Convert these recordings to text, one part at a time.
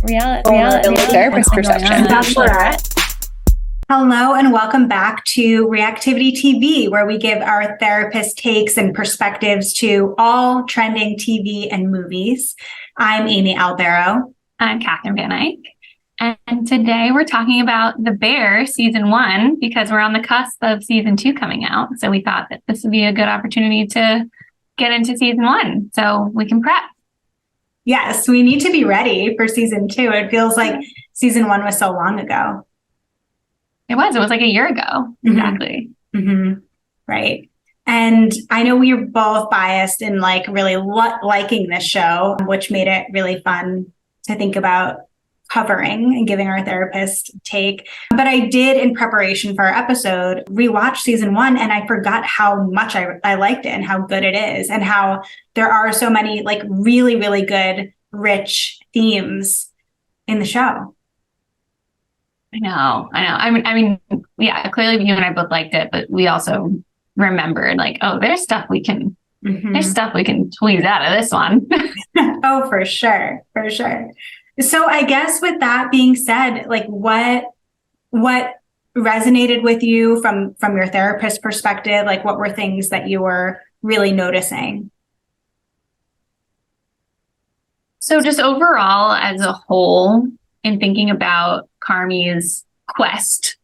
reality therapist perception. Hello and welcome back to Reactivity TV, where we give our therapist takes and perspectives to all trending TV and movies. I'm Amy Albero. I'm Catherine van Eyck. And today we're talking about The Bear season 1 because we're on the cusp of season 2 coming out. So we thought that this would be a good opportunity to get into season 1 so we can prep. Yes, we need to be ready for season 2. It feels like season 1 was so long ago. It was like a year ago. Exactly. Mm-hmm. Right. And I know we were both biased in really liking this show, which made it really fun to think about covering and giving our therapist take. But I did, in preparation for our episode, rewatch season 1, and I forgot how much I liked it and how good it is, and how there are so many really, really good, rich themes in the show. I know. I mean, yeah, clearly you and I both liked it, but we also remembered there's stuff we can squeeze out of this one. Oh, for sure. For sure. So I guess with that being said, what resonated with you from your therapist perspective? What were things that you were really noticing? So just overall as a whole, in thinking about Carmy's quest,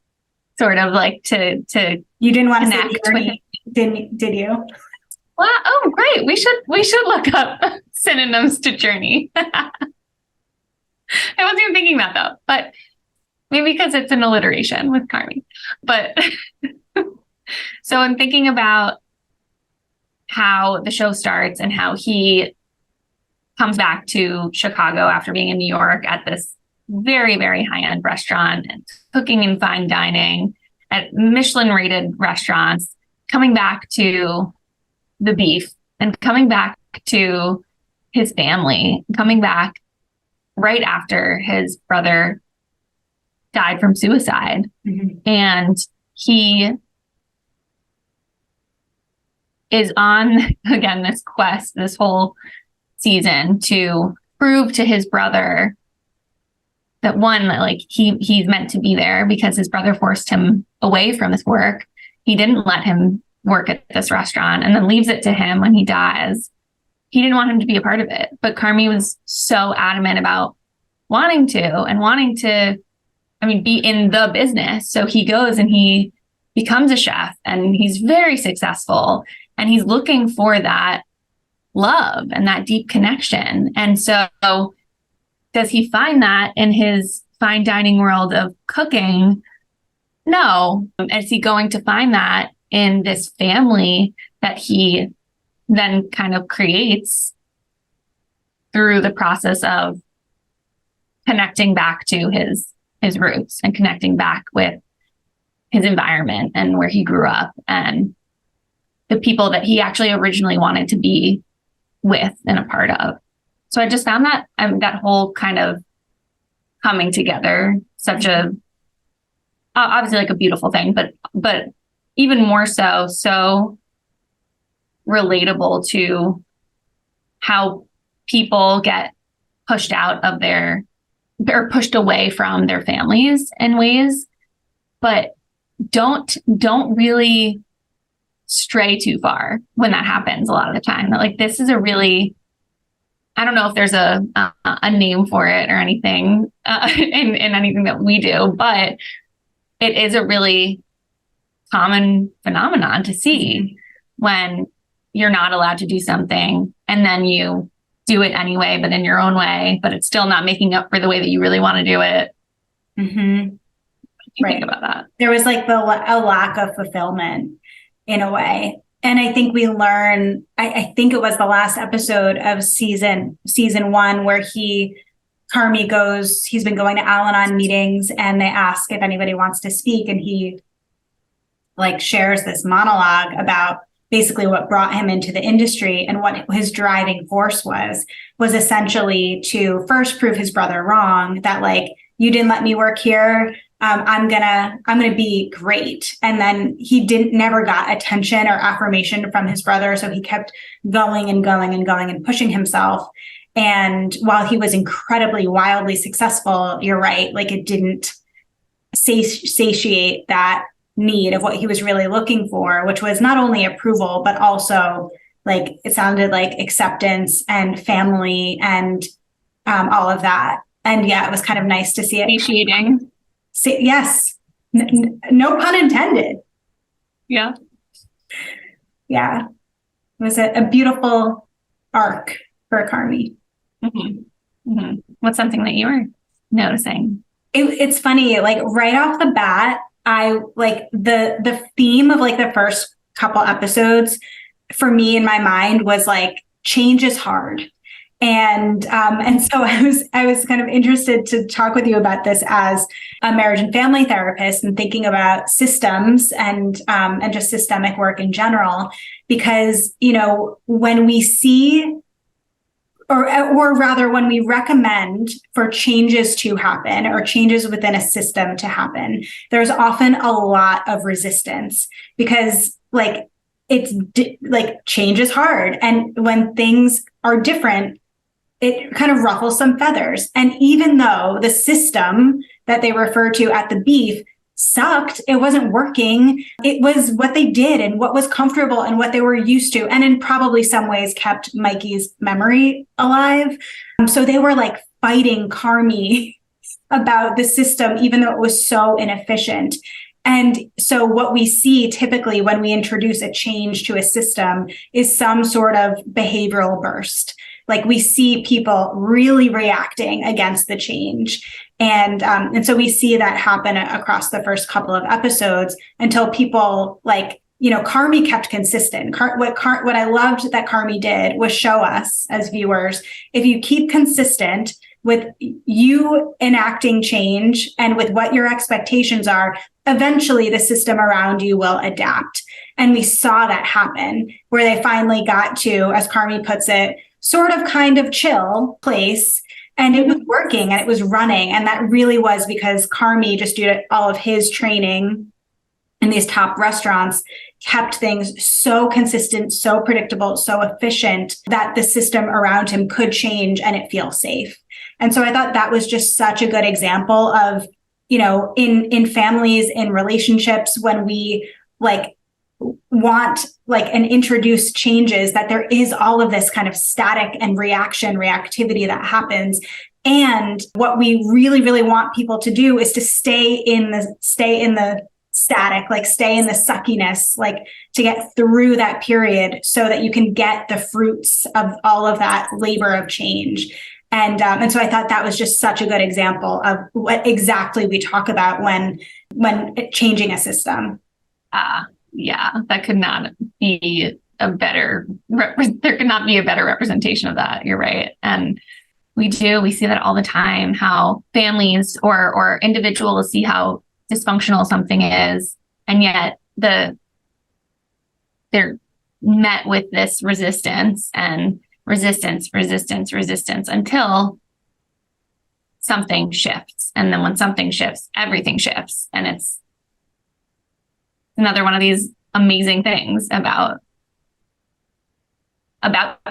sort of to you didn't want to connect with did you? Well, oh great. We should look up synonyms to journey. I wasn't even thinking that though, but maybe because it's an alliteration with Carmy. But so I'm thinking about how the show starts and how he comes back to Chicago after being in New York at this very, very high-end restaurant and cooking and fine dining at Michelin-rated restaurants, coming back to the beef and coming back to his family, coming back right after his brother died from suicide. Mm-hmm. And he is on, again, this quest, this whole season to prove to his brother that he's meant to be there because his brother forced him away from his work. He didn't let him work at this restaurant and then leaves it to him when he dies. He didn't want him to be a part of it, but Carmy was so adamant about wanting to be in the business. So he goes and he becomes a chef and he's very successful and he's looking for that love and that deep connection. And so does he find that in his fine dining world of cooking? No. Is he going to find that in this family that he then kind of creates through the process of connecting back to his roots and connecting back with his environment and where he grew up and the people that he actually originally wanted to be with and a part of? So I just found that that whole kind of coming together such a obviously a beautiful thing, but even more so relatable to how people get pushed out of or pushed away from their families in ways, but don't really stray too far when that happens a lot of the time. This is a really, I don't know if there's a name for it or anything in anything that we do, but it is a really common phenomenon to see when you're not allowed to do something and then you do it anyway, but in your own way, but it's still not making up for the way that you really want to do it. Mm-hmm. Right. Think about that. There was a lack of fulfillment in a way. And I think we learn, I think it was the last episode of season 1 where Carmy goes, he's been going to Al-Anon meetings and they ask if anybody wants to speak. And he shares this monologue about basically what brought him into the industry and what his driving force was essentially to first prove his brother wrong, that you didn't let me work here. I'm gonna be great. And then he never got attention or affirmation from his brother. So he kept going and going and going and pushing himself. And while he was incredibly, wildly successful, you're right, like it didn't satiate that need of what he was really looking for, which was not only approval, but also like it sounded like acceptance and family and all of that. And yeah, it was kind of nice to see it. Satiating. Yes. No pun intended. Yeah. Yeah. It was a beautiful arc for Carmy. Mm-hmm. Mm-hmm. What's something that you were noticing? It's funny, like right off the bat, I like the theme of like the first couple episodes for me in my mind was like change is hard. And so I was kind of interested to talk with you about this as a marriage and family therapist and thinking about systems and just systemic work in general, because, you know, when we see or rather when we recommend for changes to happen or changes within a system to happen, there's often a lot of resistance because like like change is hard. And when things are different, it kind of ruffles some feathers. And even though the system that they refer to at the beef sucked, it wasn't working, it was what they did and what was comfortable and what they were used to, and in probably some ways kept Mikey's memory alive. So they were like fighting Carmy about the system, even though it was so inefficient. And so what we see typically when we introduce a change to a system is some sort of behavioral burst. Like we see people really reacting against the change. And so we see that happen across the first couple of episodes until people like, you know, Carmy kept consistent. What I loved that Carmy did was show us as viewers, if you keep consistent with you enacting change and with what your expectations are, eventually the system around you will adapt. And we saw that happen where they finally got to, as Carmy puts it, sort of kind of chill place. And it was working and it was running. And that really was because Carmy, just due to all of his training in these top restaurants, kept things so consistent, so predictable, so efficient that the system around him could change and it feels safe. And so I thought that was just such a good example of, you know, in families, in relationships, when we like want like and introduce changes, that there is all of this kind of static and reactivity that happens. And what we really, really want people to do is to stay in the static, like stay in the suckiness, like to get through that period so that you can get the fruits of all of that labor of change. And so I thought that was just such a good example of what exactly we talk about when changing a system. Yeah, that could not be a better, there could not be a better representation of that. You're right. And we see that all the time, how families or individuals see how dysfunctional something is. And yet they're met with this resistance until something shifts. And then when something shifts, everything shifts. And it's another one of these amazing things about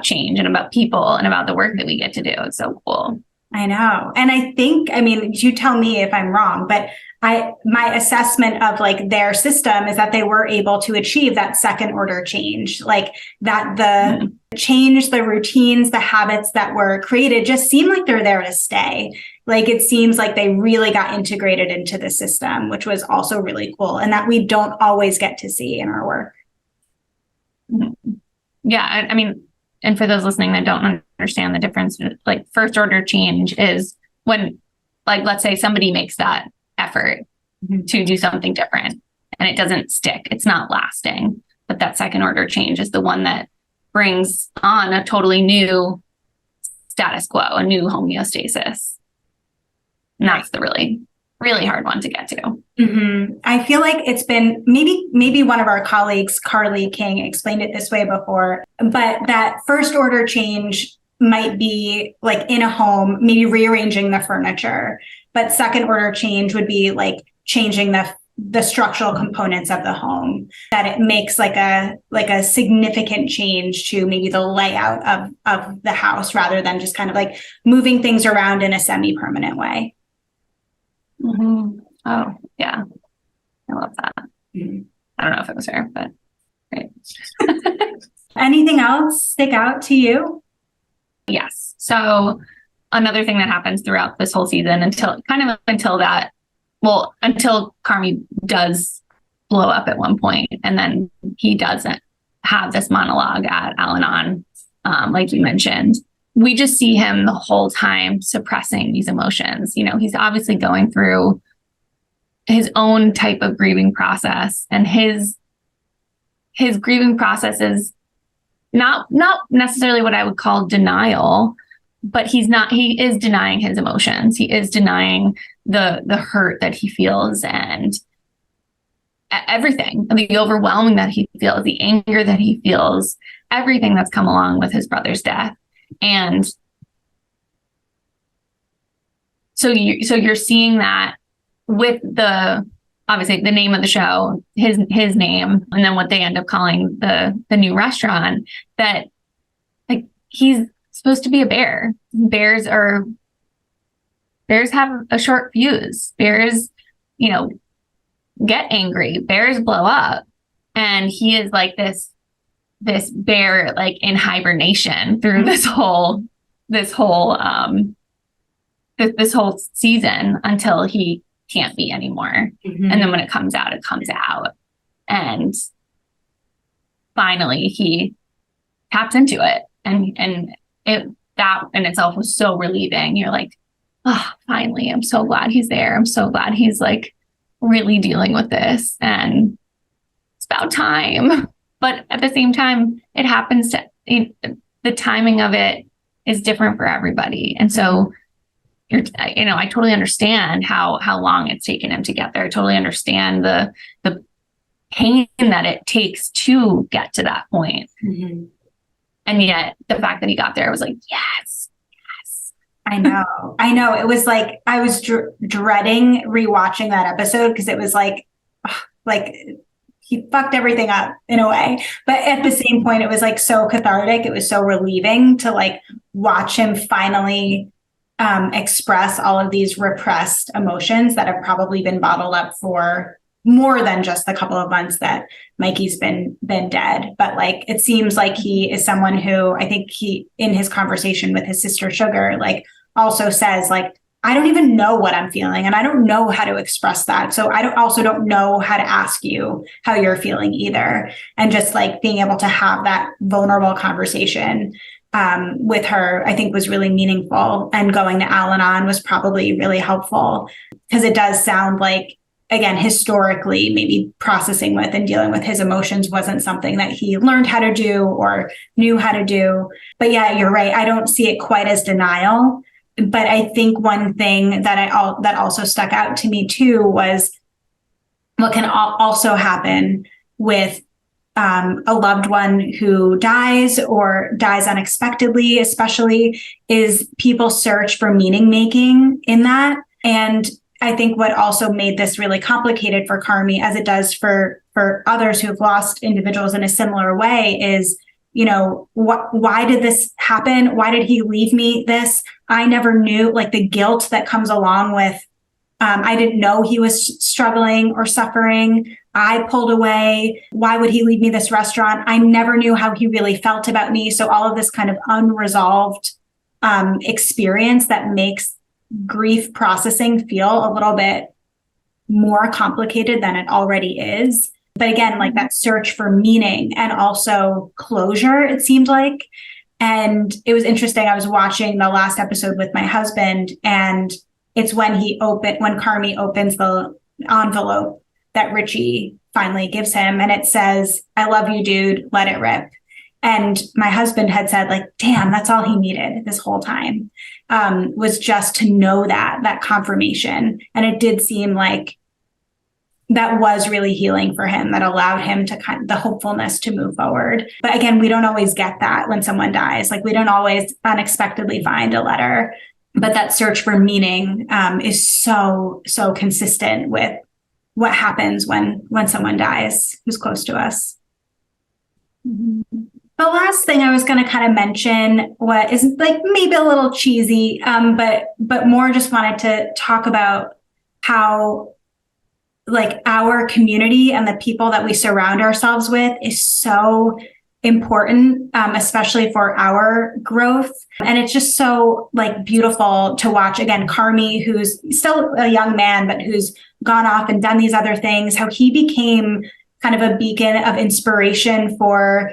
change and about people and about the work that we get to do. It's so cool. I know. And I think, I mean, you tell me if I'm wrong, but my assessment of like their system is that they were able to achieve that second order change, like that the change, the routines, the habits that were created just seem like they're there to stay. Like it seems like they really got integrated into the system, which was also really cool. And that we don't always get to see in our work. Yeah. I mean, and for those listening that don't understand the difference, like first order change is when, like, let's say somebody makes that effort to do something different and it doesn't stick. It's not lasting. But that second order change is the one that brings on a totally new status quo, a new homeostasis. And that's the really, really hard one to get to. Mm-hmm. I feel like it's been maybe one of our colleagues, Carly King, explained it this way before, but that first order change might be like in a home, maybe rearranging the furniture, but second order change would be like changing the structural components of the home, that it makes like a significant change to maybe the layout of the house rather than just kind of like moving things around in a semi-permanent way. Mm-hmm. Oh, yeah. I love that. Mm-hmm. I don't know if it was her, but great. Anything else stick out to you? Yes. So another thing that happens throughout this whole season until Carmy does blow up at one point, and then he doesn't have this monologue at Al-Anon, like you mentioned. We just see him the whole time suppressing these emotions. You know, he's obviously going through his own type of grieving process, and his grieving process is not necessarily what I would call denial, but he is denying his emotions. He is denying the hurt that he feels and everything, the overwhelming that he feels, the anger that he feels, everything that's come along with his brother's death. And so you're seeing that with obviously the name of the show, his name, and then what they end up calling the new restaurant, that like he's supposed to be a bear. Bears have a short fuse. Bears, get angry. Bears blow up. And he is like this bear, like in hibernation through this whole season until he can't be anymore. Mm-hmm. And then when it comes out, it comes out. And finally he taps into it. And that in itself was so relieving. You're like, oh, finally, I'm so glad he's there. I'm so glad he's like really dealing with this. And it's about time. But at the same time, it happens the timing of it is different for everybody. And so I totally understand how long it's taken him to get there. I totally understand the pain that it takes to get to that point. Mm-hmm. And yet the fact that he got there, I was like, yes. I know. It was like, I was dreading rewatching that episode because it was like he fucked everything up in a way. But at the same point, it was like so cathartic. It was so relieving to like watch him finally express all of these repressed emotions that have probably been bottled up for more than just the couple of months that Mikey's been dead. But like, it seems like he is someone who, I think he, in his conversation with his sister Sugar, like also says like, I don't even know what I'm feeling and I don't know how to express that. So I don't know how to ask you how you're feeling either. And just like being able to have that vulnerable conversation with her, I think was really meaningful. And going to Al-Anon was probably really helpful because it does sound like, again, historically, maybe processing with and dealing with his emotions wasn't something that he learned how to do or knew how to do. But yeah, you're right. I don't see it quite as denial. But I think one thing that also stuck out to me too was what can also happen with a loved one who dies or dies unexpectedly, especially, is people search for meaning making in that. And I think what also made this really complicated for Carmy, as it does for others who have lost individuals in a similar way, is, why did this happen? Why did he leave me this? I never knew, like the guilt that comes along with, I didn't know he was struggling or suffering. I pulled away. Why would he leave me this restaurant? I never knew how he really felt about me. So all of this kind of unresolved experience that makes grief processing feel a little bit more complicated than it already is. But again, like that search for meaning and also closure, it seemed like. And it was interesting. I was watching the last episode with my husband, and it's when Carmy opens the envelope that Richie finally gives him, and it says, "I love you, dude. Let it rip." And my husband had said, like, damn, that's all he needed this whole time, was just to know that confirmation. And it did seem like that was really healing for him, that allowed him to the hopefulness to move forward. But again, we don't always get that when someone dies. Like we don't always unexpectedly find a letter, but that search for meaning is so consistent with what happens when someone dies who's close to us. The last thing I was going to kind of mention, what is like maybe a little cheesy, but more just wanted to talk about how like our community and the people that we surround ourselves with is so important, especially for our growth. And it's just so like beautiful to watch. Again, Carmy, who's still a young man, but who's gone off and done these other things, how he became kind of a beacon of inspiration for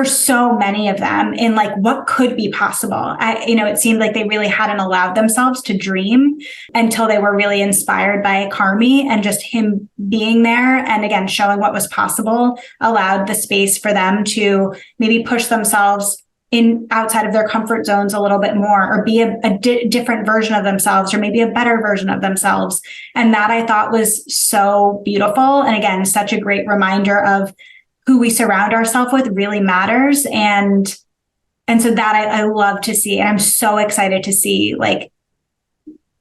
so many of them in like what could be possible. It seemed like they really hadn't allowed themselves to dream until they were really inspired by Carmy, and just him being there and again showing what was possible allowed the space for them to maybe push themselves in outside of their comfort zones a little bit more, or be a different version of themselves, or maybe a better version of themselves. And that I thought was so beautiful. And again, such a great reminder of who we surround ourselves with really matters. And so that I love to see. And I'm so excited to see like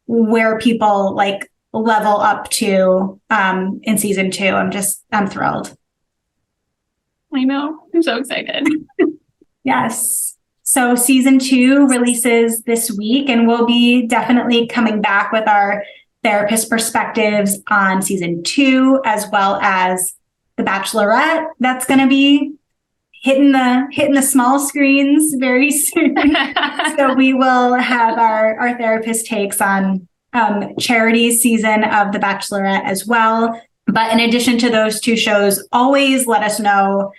where people like level up to in season 2. I'm thrilled. I know. I'm so excited. Yes. So season 2 releases this week, and we'll be definitely coming back with our therapist perspectives on season 2, as well as The Bachelorette. That's going to be hitting the small screens very soon. So we will have our therapist takes on Charity's season of The Bachelorette as well. But in addition to those 2 shows, always let us know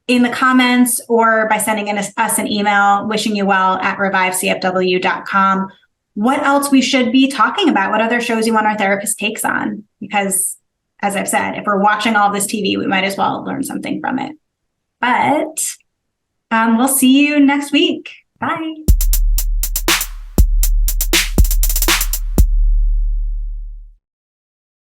in the comments or by sending us an email, wishingyouvell@revivecfw.com, what else we should be talking about, what other shows you want our therapist takes on. Because as I've said, if we're watching all this TV, we might as well learn something from it. But we'll see you next week. Bye.